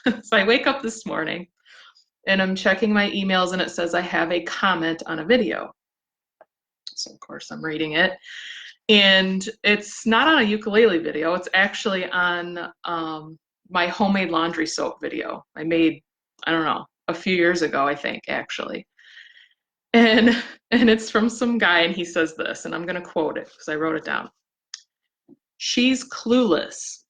So I wake up this morning and I'm checking my emails and it says I have a comment on a video. So of course I'm reading it. And it's not on a ukulele video, it's actually on my homemade laundry soap video. I made, I don't know, a few years ago, I think, actually. And and it's from some guy and he says this, and I'm gonna quote it because I wrote it down. She's clueless.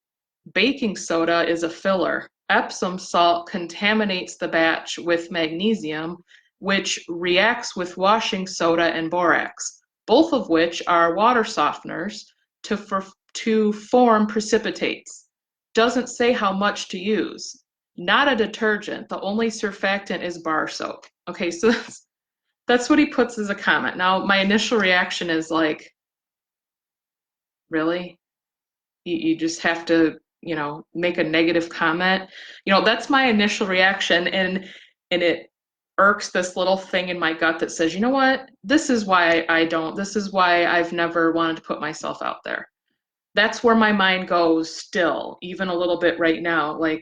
Baking soda is a filler. Epsom salt contaminates the batch with magnesium, which reacts with washing soda and borax, both of which are water softeners to form precipitates. Doesn't say how much to use. Not a detergent. The only surfactant is bar soap. Okay, so that's what he puts as a comment. Now, my initial reaction is like, really? You just have to, make a negative comment. That's my initial reaction, and it irks this little thing in my gut that says, you know what? This is why I've never wanted to put myself out there. That's where my mind goes still, even a little bit right now. Like,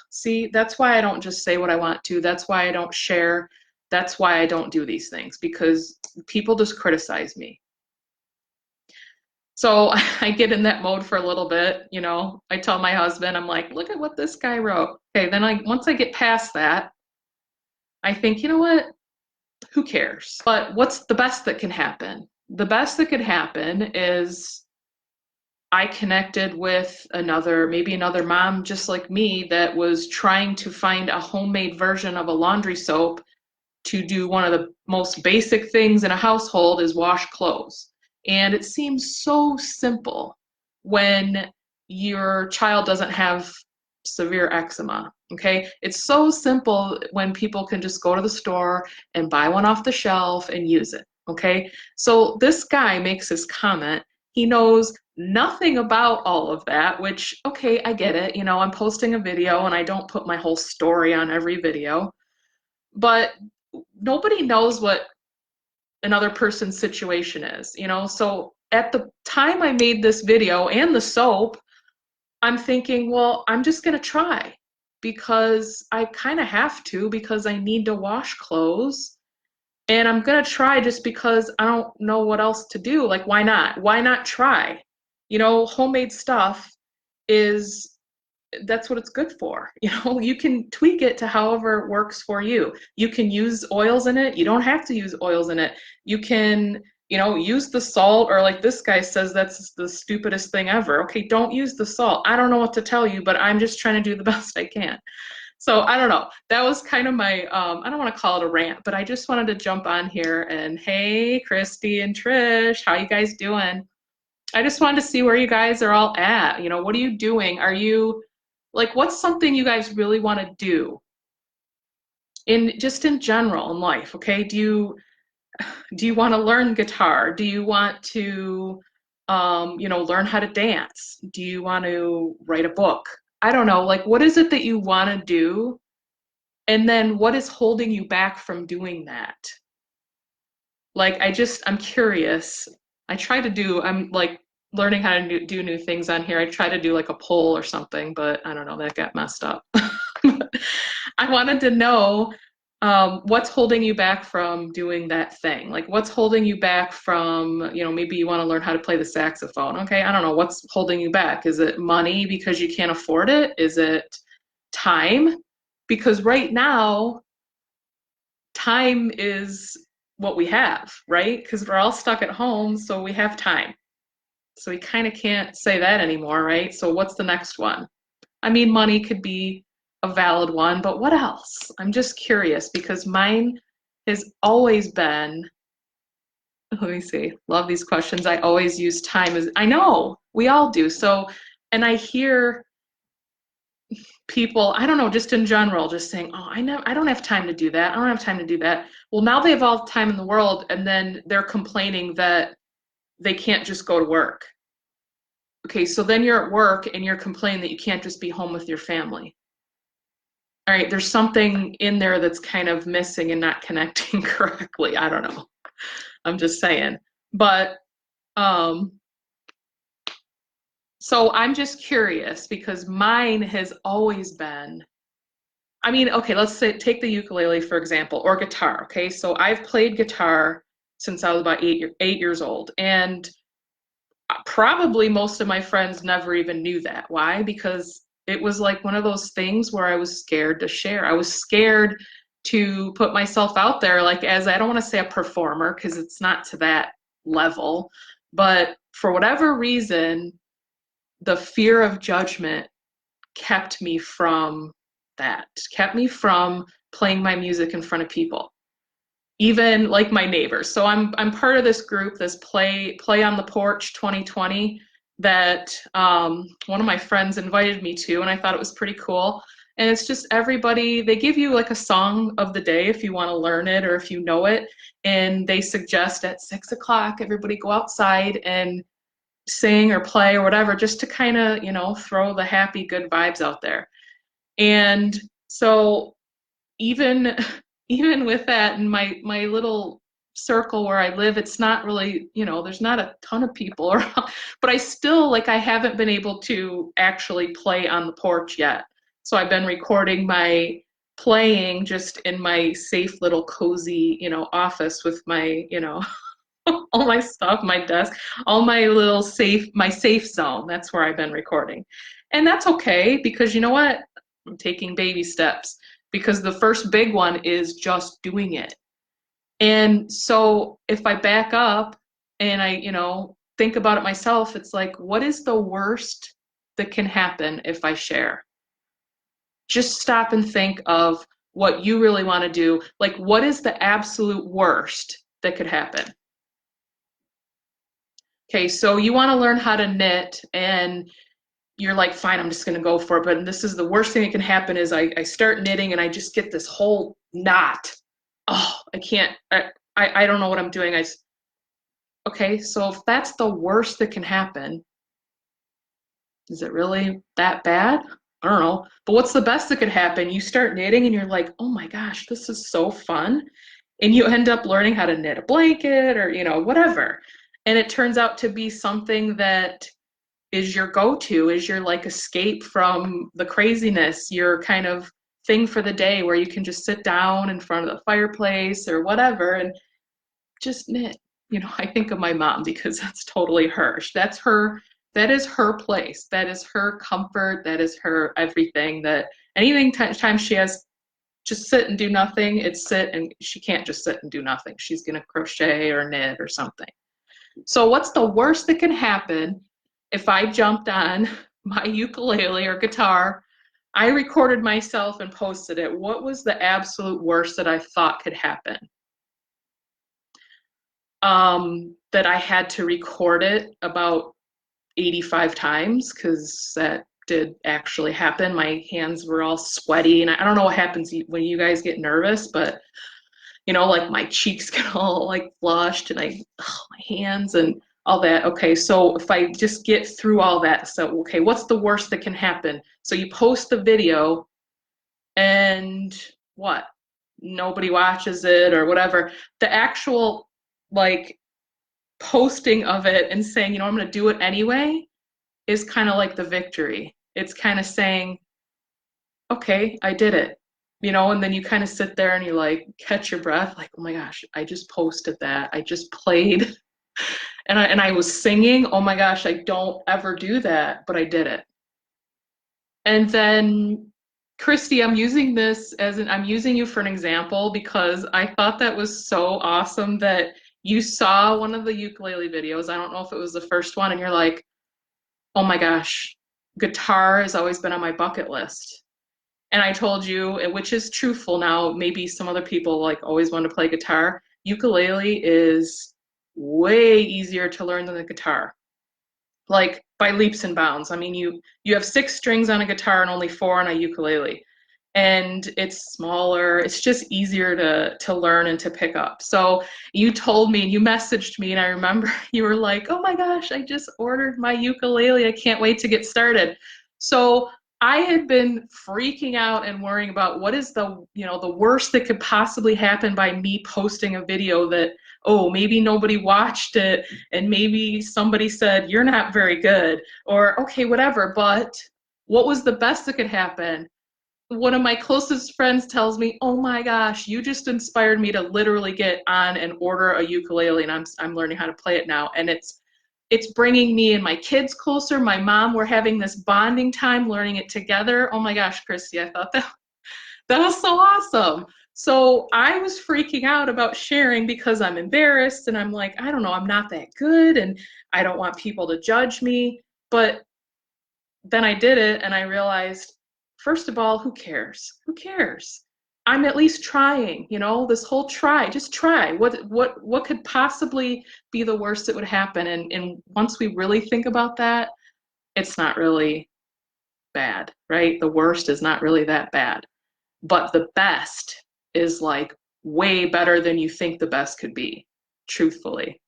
see, that's why I don't just say what I want to. That's why I don't share. That's why I don't do these things, because people just criticize me. So I get in that mode for a little bit, I tell my husband, I'm like, look at what this guy wrote. Okay, then once I get past that, I think, you know what? Who cares? But what's the best that can happen? The best that could happen is I connected with maybe another mom just like me that was trying to find a homemade version of a laundry soap to do one of the most basic things in a household is wash clothes. And it seems so simple when your child doesn't have severe eczema. Okay, it's so simple when people can just go to the store and buy one off the shelf and use it. Okay, so this guy makes this comment. He knows nothing about all of that, which, okay, I get it. I'm posting a video and I don't put my whole story on every video, but nobody knows what another person's situation is, So at the time I made this video and the soap, I'm thinking, well, I'm just going to try because I kind of have to because I need to wash clothes. And I'm going to try just because I don't know what else to do. Like, why not? Why not try? Homemade stuff is that's what it's good for. You can tweak it to however works for you. You can use oils in it. You don't have to use oils in it. You can, use the salt, or like this guy says, that's the stupidest thing ever. Okay, don't use the salt. I don't know what to tell you, but I'm just trying to do the best I can. So I don't know. That was kind of my, I don't want to call it a rant, but I just wanted to jump on here and, hey, Christy and Trish, how you guys doing? I just wanted to see where you guys are all at. What are you doing? Are you like, what's something you guys really want to do in general in life? Okay, do you want to learn guitar? Do you want to learn how to dance? Do you want to write a book? I don't know. Like, what is it that you want to do? And then what is holding you back from doing that? Like, I'm curious. I'm like learning how to do new things on here. I try to do like a poll or something, but I don't know, that got messed up. I wanted to know what's holding you back from doing that thing. Like, what's holding you back from, maybe you want to learn how to play the saxophone. Okay, I don't know. What's holding you back? Is it money because you can't afford it? Is it time? Because right now, time is what we have, right? Because we're all stuck at home, so we have time. So we kind of can't say that anymore, right? So what's the next one? I mean, money could be a valid one, but what else? I'm just curious because mine has always been, let me see, love these questions. I always use time as, I know, we all do. So, and I hear people, I don't know, just in general, just saying, oh, I don't have time to do that. I don't have time to do that. Well, now they have all the time in the world, and then they're complaining that they can't just go to work. Okay, so then you're at work and you're complaining that you can't just be home with your family. All right, there's something in there that's kind of missing and not connecting correctly. I don't know. I'm just saying. But so I'm just curious because mine has always been I mean, okay, let's say take the ukulele for example, or guitar. Okay, so I've played guitar since I was about 8 years old, and probably most of my friends never even knew that. Why? Because it was like one of those things where I was scared to share. I was scared to put myself out there, like as I don't want to say a performer because it's not to that level, but for whatever reason, the fear of judgment kept me from that, kept me from playing my music in front of people, even like my neighbors. So I'm part of this group, this Play on the Porch 2020 that one of my friends invited me to, and I thought it was pretty cool. And it's just everybody, they give you like a song of the day if you want to learn it or if you know it. And they suggest at 6 o'clock, everybody go outside and sing or play or whatever, just to kind of, throw the happy, good vibes out there. And so even even with that in my little circle where I live, it's not really, there's not a ton of people around, but I still like I haven't been able to actually play on the porch yet. So I've been recording my playing just in my safe little cozy, office with my, all my stuff, my desk, all my little my safe zone. That's where I've been recording. And that's okay because you know what? I'm taking baby steps because the first big one is just doing it. And so if I back up and I, think about it myself, it's like, what is the worst that can happen if I share? Just stop and think of what you really want to do. Like, what is the absolute worst that could happen? Okay, so you want to learn how to knit and you're like, fine, I'm just going to go for it. But this is the worst thing that can happen is I start knitting and I just get this whole knot. Oh, I can't, I don't know what I'm doing. Okay, so if that's the worst that can happen, is it really that bad? I don't know. But what's the best that could happen? You start knitting and you're like, oh my gosh, this is so fun. And you end up learning how to knit a blanket or, whatever. And it turns out to be something that is your go-to, is your like escape from the craziness, your kind of thing for the day where you can just sit down in front of the fireplace or whatever and just knit. I think of my mom because that's totally her. That is her place. That is her comfort. That is her everything. That anything time she has just sit and do nothing, it's sit and she can't just sit and do nothing. She's gonna crochet or knit or something. So what's the worst that can happen if I jumped on my ukulele or guitar, I recorded myself and posted it? What was the absolute worst that I thought could happen? That I had to record it about 85 times because that did actually happen. My hands were all sweaty, and I don't know what happens when you guys get nervous, but like my cheeks get all like flushed and my hands and all that. Okay, so if I just get through all that, so okay, what's the worst that can happen? So you post the video and what? Nobody watches it or whatever. The actual like posting of it and saying, I'm going to do it anyway is kind of like the victory. It's kind of saying, okay, I did it. And then you kind of sit there and you like catch your breath, like, oh my gosh, I just posted that. I just played and I was singing. Oh my gosh, I don't ever do that, but I did it. And then Christy, I'm using I'm using you for an example because I thought that was so awesome that you saw one of the ukulele videos. I don't know if it was the first one, and you're like, oh my gosh, guitar has always been on my bucket list. And I told you, which is truthful now, maybe some other people like always want to play guitar. Ukulele is way easier to learn than the guitar, like by leaps and bounds. I mean, you have 6 strings on a guitar and only 4 on a ukulele. And it's smaller. It's just easier to learn and to pick up. So you told me and you messaged me, and I remember you were like, oh my gosh, I just ordered my ukulele. I can't wait to get started. So I had been freaking out and worrying about what is the worst that could possibly happen by me posting a video that, oh, maybe nobody watched it and maybe somebody said, you're not very good, or okay, whatever. But what was the best that could happen? one of my closest friends tells me, "Oh my gosh, you just inspired me to literally get on and order a ukulele, and I'm learning how to play it now." And it's bringing me and my kids closer. My mom, we're having this bonding time learning it together. Oh my gosh, Christy, I thought that was so awesome. So I was freaking out about sharing because I'm embarrassed and I'm like, I don't know, I'm not that good and I don't want people to judge me. But then I did it and I realized, first of all, who cares? Who cares? I'm at least trying, this whole try, just try. What could possibly be the worst that would happen? And once we really think about that, it's not really bad, right? The worst is not really that bad. But the best is like way better than you think the best could be, truthfully.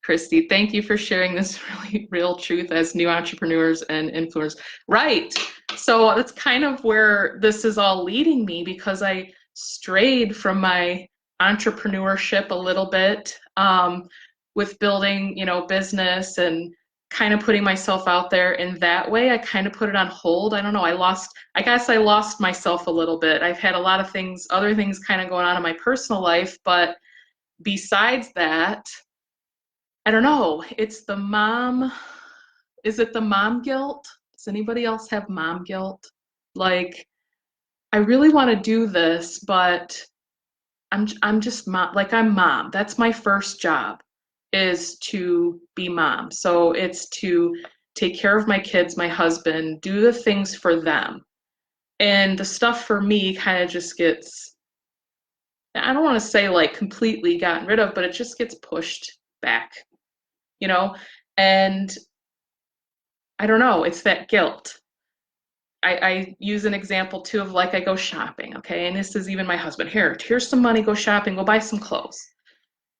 Christy, thank you for sharing this really real truth as new entrepreneurs and influencers. Right. So that's kind of where this is all leading me because I strayed from my entrepreneurship a little bit with building, business and kind of putting myself out there in that way. I kind of put it on hold. I don't know. I guess I lost myself a little bit. I've had a lot of things, other things kind of going on in my personal life, but besides that, I don't know. It's the mom. Is it the mom guilt? Does anybody else have mom guilt? Like, I really want to do this, but I'm just mom. Like I'm mom. That's my first job is to be mom. So it's to take care of my kids, my husband, do the things for them. And the stuff for me kind of just gets, I don't want to say like completely gotten rid of, but it just gets pushed back, you know? And I don't know, it's that guilt. I use an example too of like I go shopping, okay? And this is even my husband. Here's some money, go shopping, go buy some clothes.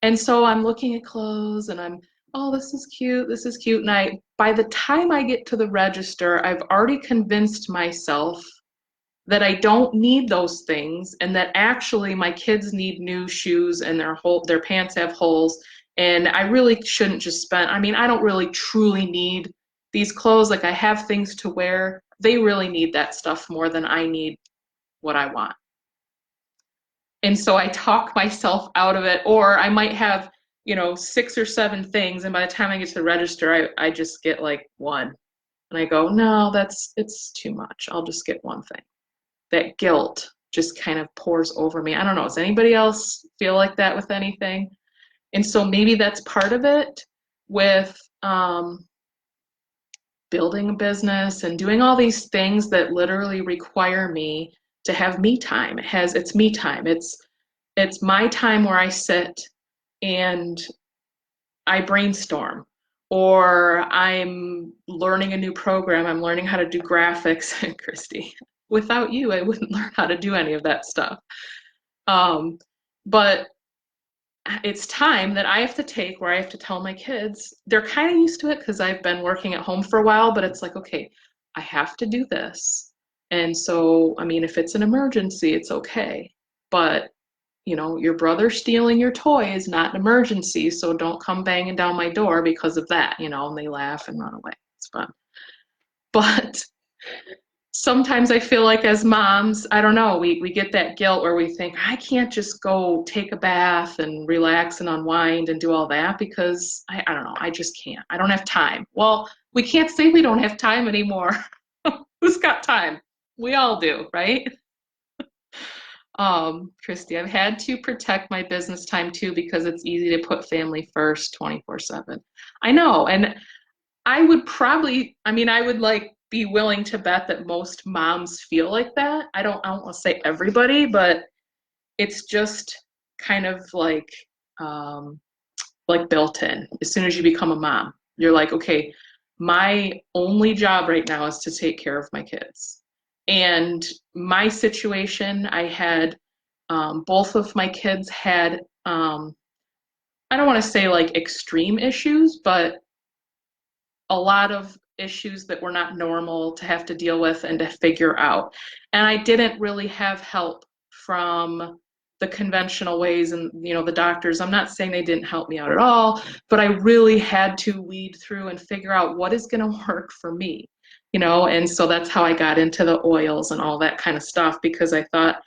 And so I'm looking at clothes and I'm, oh, this is cute, this is cute. And by the time I get to the register, I've already convinced myself that I don't need those things and that actually my kids need new shoes and their pants have holes and I really shouldn't just spend. I mean, I don't really truly need these clothes. Like I have things to wear. They really need that stuff more than I need what I want. And so I talk myself out of it, or I might have, 6 or 7 things, and by the time I get to the register, I just get like one. And I go, no, it's too much. I'll just get one thing. That guilt just kind of pours over me. I don't know. Does anybody else feel like that with anything? And so maybe that's part of it with building a business and doing all these things that literally require me to have me time. It's me time. It's my time where I sit and I brainstorm or I'm learning a new program. I'm learning how to do graphics, Christy. Without you, I wouldn't learn how to do any of that stuff. But it's time that I have to take where I have to tell my kids, they're kind of used to it because I've been working at home for a while, but it's like, okay, I have to do this. And so, I mean, if it's an emergency, it's okay. But, your brother stealing your toy is not an emergency, so don't come banging down my door because of that, and they laugh and run away. It's fun. But sometimes I feel like as moms, I don't know, we get that guilt where we think, I can't just go take a bath and relax and unwind and do all that because I don't know, I just can't. I don't have time. Well, we can't say we don't have time anymore. Who's got time? We all do, right? Christy, I've had to protect my business time too because it's easy to put family first 24/7. I know, and I would like be willing to bet that most moms feel like that. I don't want to say everybody, but it's just kind of like built in. As soon as you become a mom, you're like, okay, my only job right now is to take care of my kids. And my situation, I had both of my kids had I don't want to say like extreme issues, but a lot of issues that were not normal to have to deal with and to figure out. And I didn't really have help from the conventional ways and, you know, the doctors. I'm not saying they didn't help me out at all, but I really had to weed through and figure out what is going to work for me, you know, and so that's how I got into the oils and all that kind of stuff, because I thought,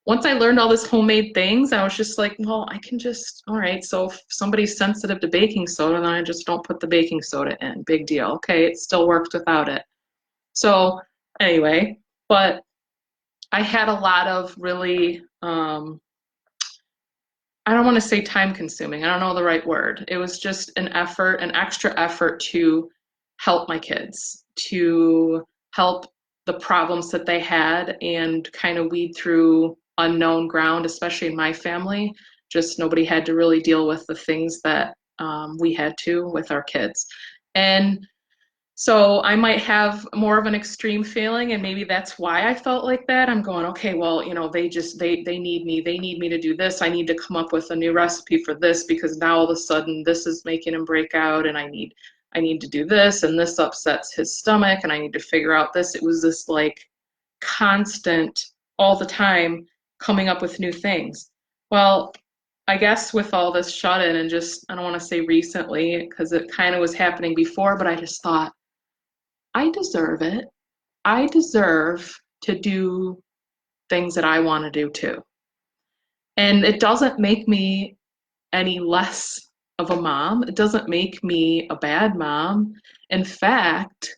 once I learned all this homemade things, I was just like, well, I can just, all right, so if somebody's sensitive to baking soda, then I just don't put the baking soda in. Big deal. Okay, it still works without it. So anyway, but I had a lot of really, I don't want to say time consuming. I don't know the right word. It was just an effort, an extra effort to help my kids, to help the problems that they had and kind of weed through unknown ground, especially in my family. Just nobody had to really deal with the things that we had to with our kids. And so I might have more of an extreme feeling, and maybe that's why I felt like that. I'm going, okay, well, you know, they need me. They need me to do this. I need to come up with a new recipe for this, because now all of a sudden this is making him break out, and I need to do this, and this upsets his stomach, and I need to figure out this. It was this like constant, all the time, coming up with new things. Well, I guess with all this shut in and just, I don't want to say recently, because it kind of was happening before, but I just thought, I deserve it. I deserve to do things that I want to do too. And it doesn't make me any less of a mom. It doesn't make me a bad mom. In fact,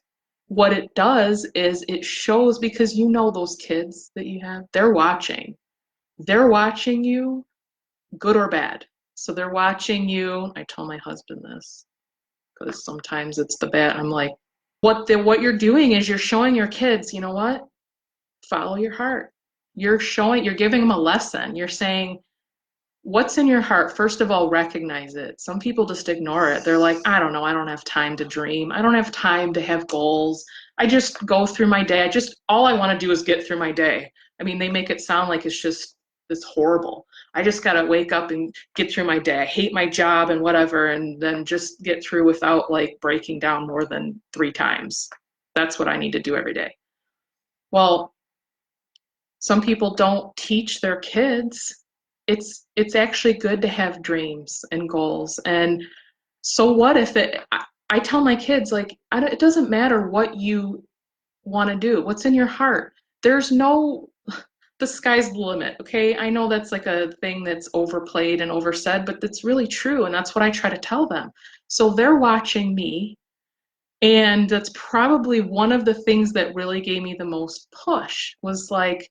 what it does is it shows, because you know those kids that you have, they're watching. They're watching you, good or bad. So they're watching you. I tell my husband this because sometimes it's the bad. I'm like, what you're doing is you're showing your kids, you know what? Follow your heart. You're giving them a lesson. You're saying, what's in your heart? First of all, recognize it. Some people just ignore it. They're like, I don't know. I don't have time to dream. I don't have time to have goals. I just go through my day. All I want to do is get through my day. I mean, they make it sound like it's just this horrible. I just got to wake up and get through my day. I hate my job and whatever, and then just get through without like breaking down more than 3 times. That's what I need to do every day. Well, some people don't teach their kids. It's actually good to have dreams and goals. And so what if I tell my kids, like, it doesn't matter what you want to do, what's in your heart. There's no, the sky's the limit, okay? I know that's like a thing that's overplayed and oversaid, but that's really true. And that's what I try to tell them. So they're watching me. And that's probably one of the things that really gave me the most push, was like,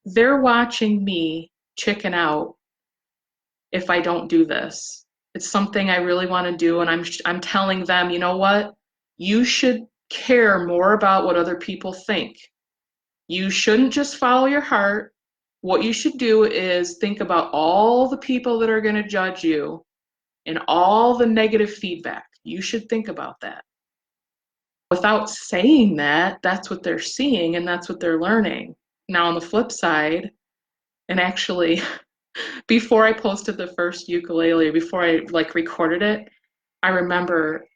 they're watching me chicken out if I don't do this. It's something I really want to do, and I'm telling them, you know what? You should care more about what other people think. You shouldn't just follow your heart. What you should do is think about all the people that are going to judge you and all the negative feedback. You should think about that. Without saying that, that's what they're seeing and that's what they're learning. Now, on the flip side, and actually, before I posted the first ukulele, before I like recorded it, I remember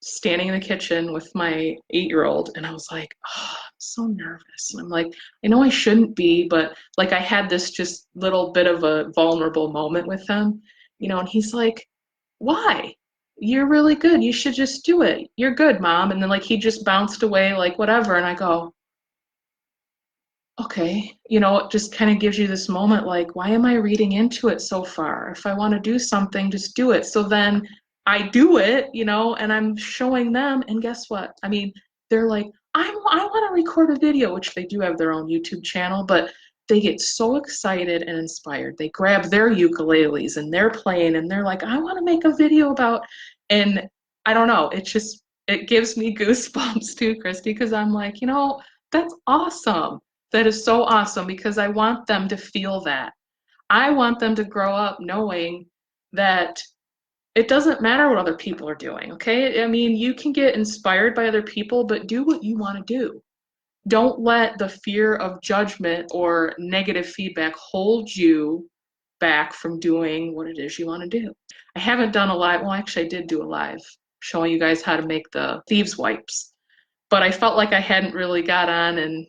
standing in the kitchen with my 8-year-old, and I was like, oh, I'm so nervous. And I'm like, I know I shouldn't be, but like I had this just little bit of a vulnerable moment with him, you know, and he's like, why? You're really good. You should just do it. You're good, Mom. And then like he just bounced away like whatever. And I go, okay, you know, it just kind of gives you this moment like, why am I reading into it so far? If I want to do something, just do it. So then I do it, you know, and I'm showing them, and guess what? I mean, they're like, I want to record a video, which they do have their own YouTube channel, but they get so excited and inspired. They grab their ukuleles and they're playing, and they're like, I want to make a video about, and I don't know, it gives me goosebumps too, Christy, because I'm like, you know, that's awesome. That is so awesome, because I want them to feel that. I want them to grow up knowing that it doesn't matter what other people are doing, okay? I mean, you can get inspired by other people, but do what you want to do. Don't let the fear of judgment or negative feedback hold you back from doing what it is you want to do. I haven't done a live, well, actually, I did do a live showing you guys how to make the thieves wipes, but I felt like I hadn't really got on and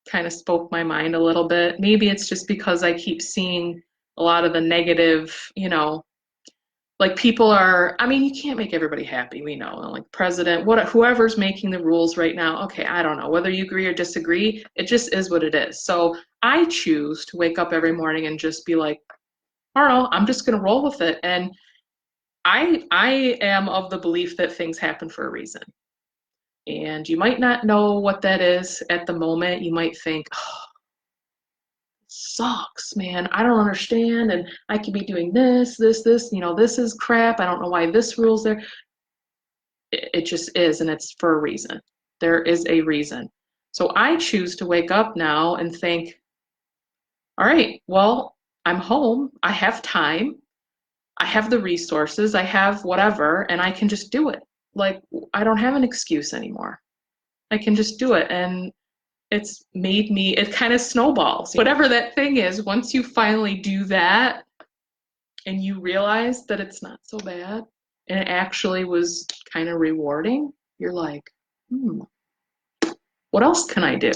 kind of spoke my mind a little bit. Maybe it's just because I keep seeing a lot of the negative, like people are, I mean, you can't make everybody happy, we know. Like president, whoever's making the rules right now, okay, I don't know. Whether you agree or disagree, it just is what it is. So I choose to wake up every morning and just be like, I don't know, I'm just gonna roll with it. And I am of the belief that things happen for a reason. And you might not know what that is at the moment. You might think, oh, sucks, man. I don't understand. And I could be doing this, this, this is crap. I don't know why this rule's there. It just is, and it's for a reason. There is a reason. So I choose to wake up now and think, all right, well, I'm home. I have time. I have the resources. I have whatever, and I can just do it. Like, I don't have an excuse anymore. I can just do it. And it's made me, it kind of snowballs. Whatever that thing is, once you finally do that and you realize that it's not so bad and it actually was kind of rewarding, you're like, what else can I do?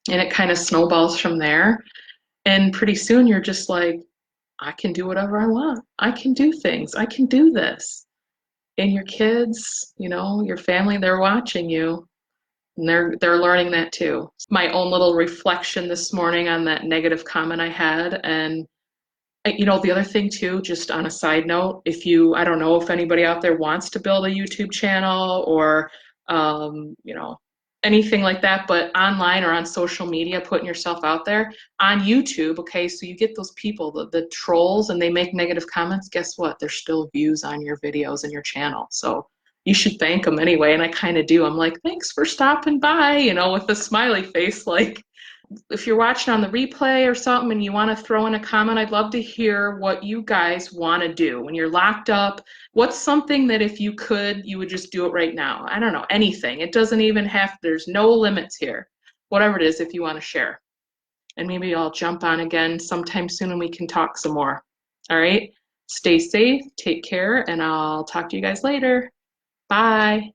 And it kind of snowballs from there. And pretty soon you're just like, I can do whatever I want. I can do things. I can do this. And your kids, your family, they're watching you. And they're learning that too. My own little reflection this morning on that negative comment I had. And the other thing too, just on a side note, I don't know if anybody out there wants to build a YouTube channel or anything like that, but online or on social media, putting yourself out there on YouTube. Okay, so you get those people, the trolls, and they make negative comments. Guess what? There's still views on your videos and your channel. So you should thank them anyway. And I kind of do. I'm like, thanks for stopping by, with a smiley face. Like, if you're watching on the replay or something and you want to throw in a comment, I'd love to hear what you guys want to do when you're locked up. What's something that if you could, you would just do it right now? I don't know, anything. It doesn't even there's no limits here. Whatever it is, if you want to share. And maybe I'll jump on again sometime soon and we can talk some more. All right? Stay safe, take care, and I'll talk to you guys later. Bye.